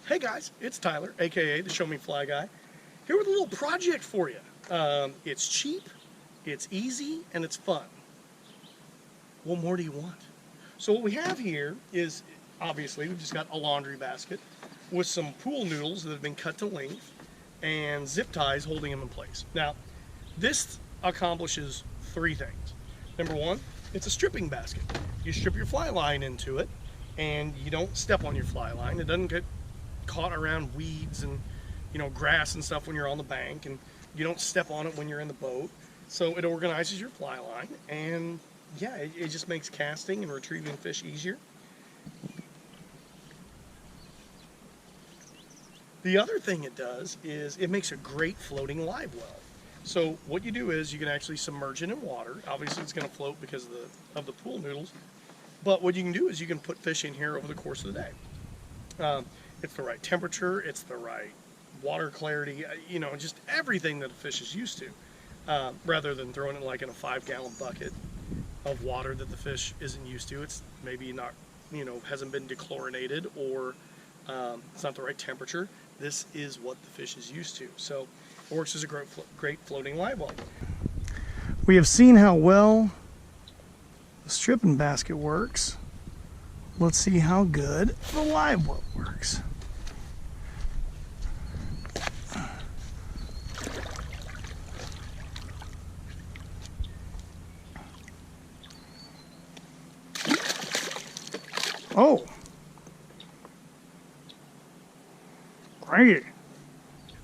Hey guys, it's Tyler, aka the Show Me Fly Guy, here with a little project for you. It's cheap, it's easy, and it's fun. What more do you want? So what we have here is, obviously, we've just got a laundry basket with some pool noodles that have been cut to length and zip ties holding them in place. Now, this accomplishes three things. Number one, it's a stripping basket. You strip your fly line into it, and you don't step on your fly line. It doesn't get caught around weeds and grass and stuff when you're on the bank, and you don't step on it when you're in the boat. So it organizes your fly line, and yeah, it just makes casting and retrieving fish easier. The other thing it does is it makes a great floating live well. So what you do is you can actually submerge it in water. Obviously it's going to float because of the pool noodles, but what you can do is you can put fish in here over the course of the day. It's the right temperature, it's the right water clarity, just everything that a fish is used to, rather than throwing it like in a 5-gallon bucket of water that the fish isn't used to. It's maybe not, hasn't been dechlorinated, or it's not the right temperature. This is what the fish is used to. So it works as a great floating live well. We have seen how well the stripping basket works. Let's see how good the live well works. Oh, great.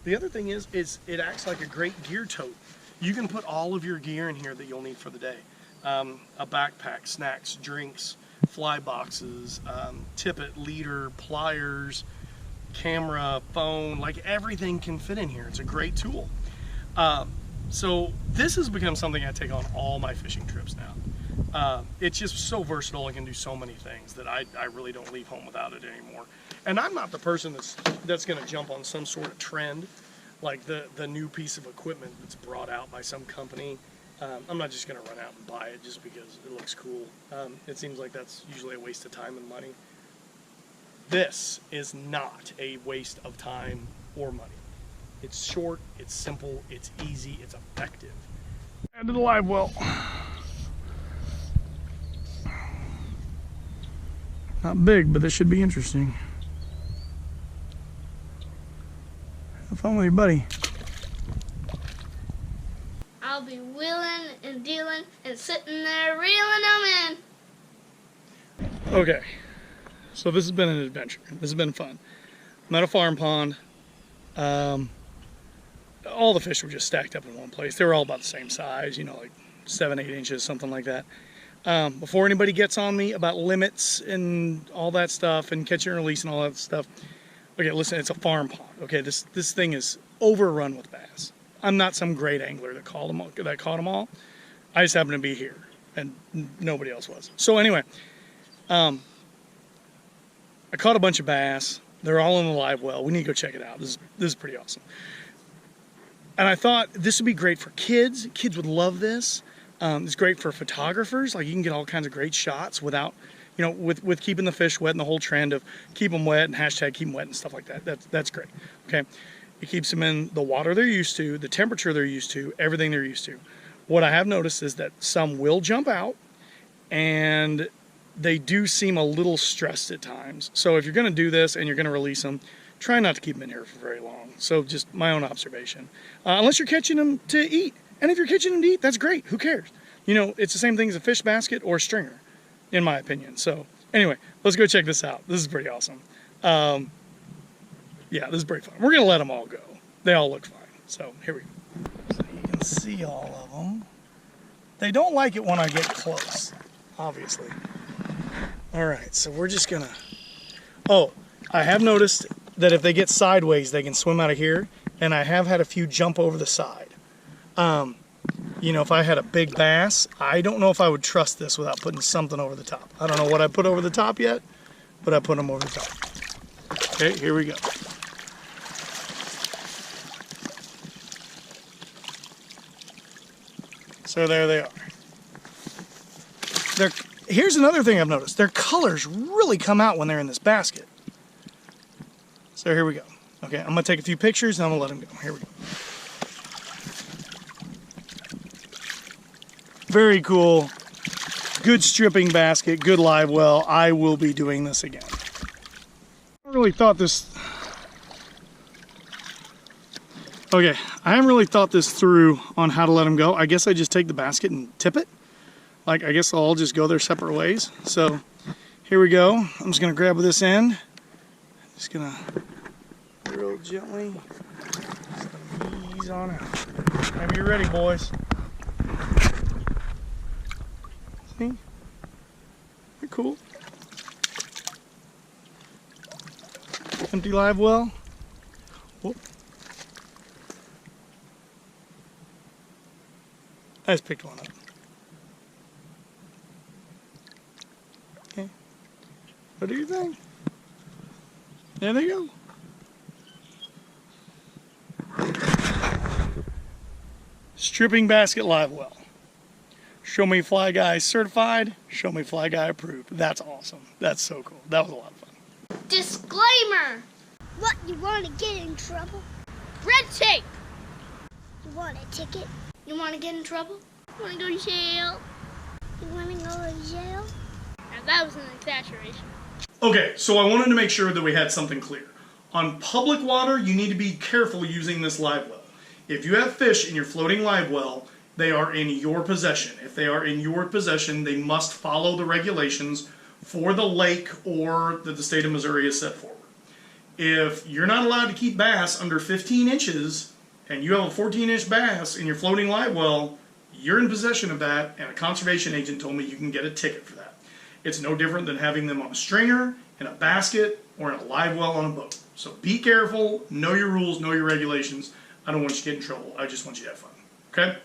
The other thing is it acts like a great gear tote. You can put all of your gear in here that you'll need for the day. A backpack, snacks, drinks, fly boxes, tippet, leader, pliers, camera, phone, like everything can fit in here. It's a great tool. So this has become something I take on all my fishing trips now. It's just so versatile and can do so many things that I really don't leave home without it anymore. And I'm not the person that's going to jump on some sort of trend, like the new piece of equipment that's brought out by some company. I'm not just going to run out and buy it just because it looks cool. It seems like that's usually a waste of time and money. This is not a waste of time or money. It's short, it's simple, it's easy, it's effective. Add to the live well. Not big, but this should be interesting. Have fun with your buddy. I'll be wheeling and dealing and sitting there reeling them in. Okay, so this has been an adventure. This has been fun. I'm at a farm pond. All the fish were just stacked up in one place. They were all about the same size, like 7-8 inches, something like that. Before anybody gets on me about limits and all that stuff and catch and release and all that stuff, okay, listen, it's a farm pond. Okay, this thing is overrun with bass. I'm not some great angler that caught them all. I just happened to be here, and nobody else was. So anyway, I caught a bunch of bass. They're all in the live well. We need to go check it out. This is pretty awesome. And I thought this would be great for kids. Kids would love this. It's great for photographers. Like, you can get all kinds of great shots without, with keeping the fish wet, and the whole trend of keep them wet and hashtag keep them wet and stuff like that. That's great. Okay. It keeps them in the water they're used to, the temperature they're used to, everything they're used to. What I have noticed is that some will jump out, and they do seem a little stressed at times. So if you're going to do this and you're going to release them, try not to keep them in here for very long. So just my own observation. Unless you're catching them to eat. And if you're catching them to eat, that's great. Who cares? It's the same thing as a fish basket or a stringer, in my opinion. So anyway, let's go check this out. This is pretty awesome. Yeah, this is pretty fun. We're going to let them all go. They all look fine. So here we go. So you can see all of them. They don't like it when I get close, obviously. All right, so we're just going to... Oh, I have noticed that if they get sideways, they can swim out of here. And I have had a few jump over the side. If I had a big bass, I don't know if I would trust this without putting something over the top. I don't know what I put over the top yet, but I put them over the top. Okay, here we go. So there they are. Here's another thing I've noticed. Their colors really come out when they're in this basket. So So here we go. Okay, I'm going to take a few pictures and I'm going to let him go. Here we go. Very cool. Good stripping basket, good live well. I will be doing this again. I really thought this... Okay, I haven't really thought this through on how to let them go. I guess I just take the basket and tip it. Like, I guess I'll all just go their separate ways. So, here we go. I'm just going to grab this end. Just going to real gently ease on out. Whenever you're ready, boys. See? They're cool. Empty live well. Whoop. I just picked one up. Okay. Go do your thing. There they go. Stripping basket live well. Show Me Fly Guy certified. Show Me Fly Guy approved. That's awesome. That's so cool. That was a lot of fun. Disclaimer! What, you want to get in trouble? Red tape! You want a ticket? You want to get in trouble? You want to go to jail? You want to go to jail? Now that was an exaggeration. Okay, so I wanted to make sure that we had something clear. On public water, you need to be careful using this live well. If you have fish in your floating live well, they are in your possession. If they are in your possession, they must follow the regulations for the lake or that the state of Missouri has set forward. If you're not allowed to keep bass under 15 inches and you have a 14-inch bass in your floating live well, you're in possession of that, and a conservation agent told me you can get a ticket for that. It's no different than having them on a stringer, in a basket, or in a live well on a boat. So be careful, know your rules, know your regulations. I don't want you to get in trouble. I just want you to have fun. Okay?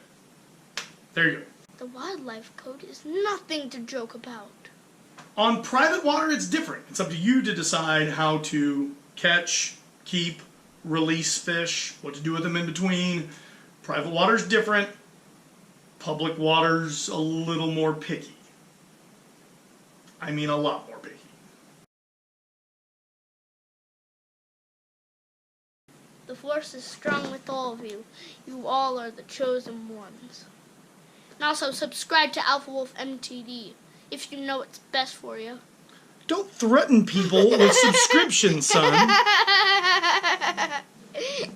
There you go. The wildlife code is nothing to joke about. On private water, it's different. It's up to you to decide how to catch, keep, release fish, what to do with them in between. Private water's different. Public water's a little more picky. I mean a lot more picky. The force is strong with all of you. You all are the chosen ones. And also subscribe to Alpha Wolf MTD if you know what's best for you. Don't threaten people with subscriptions, son.